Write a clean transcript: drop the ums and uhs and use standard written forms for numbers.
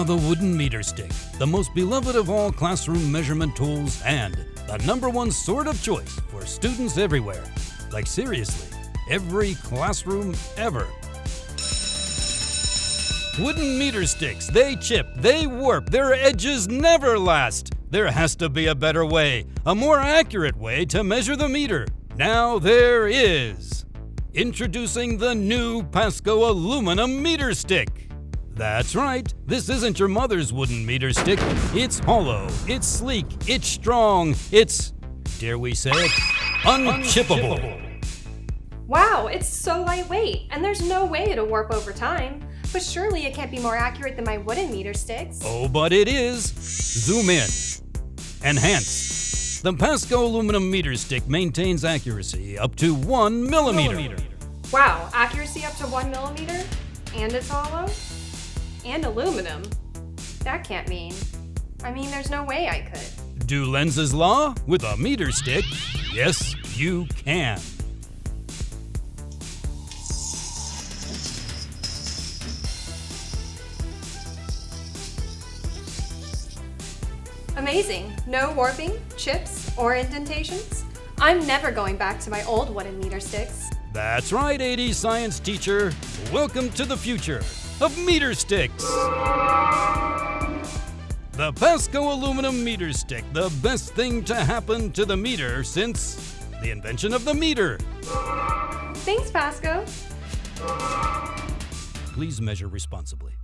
The wooden meter stick, the most beloved of all classroom measurement tools and the #1 sword of choice for students everywhere. Like seriously, every classroom ever. Wooden meter sticks, they chip, they warp, their edges never last. There has to be a better way, a more accurate way to measure the meter. Now there is. Introducing the new PASCO Aluminum Meter Stick. That's right, this isn't your mother's wooden meter stick. It's hollow, it's sleek, it's strong, it's, dare we say it, unchippable. Wow, it's so lightweight, and there's no way it'll warp over time. But surely it can't be more accurate than my wooden meter sticks. Oh, but it is. Zoom in. Enhance. The PASCO Aluminum Meter Stick maintains accuracy up to 1 millimeter. Wow, accuracy up to 1 millimeter? And it's hollow? And aluminum? That can't mean. There's no way I could. Do Lenz's law with a meter stick? Yes, you can. Amazing. No warping, chips, or indentations? I'm never going back to my old wooden meter sticks. That's right, 80s science teacher. Welcome to the future of meter sticks. The PASCO Aluminum Meter Stick, the best thing to happen to the meter since the invention of the meter. Thanks, PASCO. Please measure responsibly.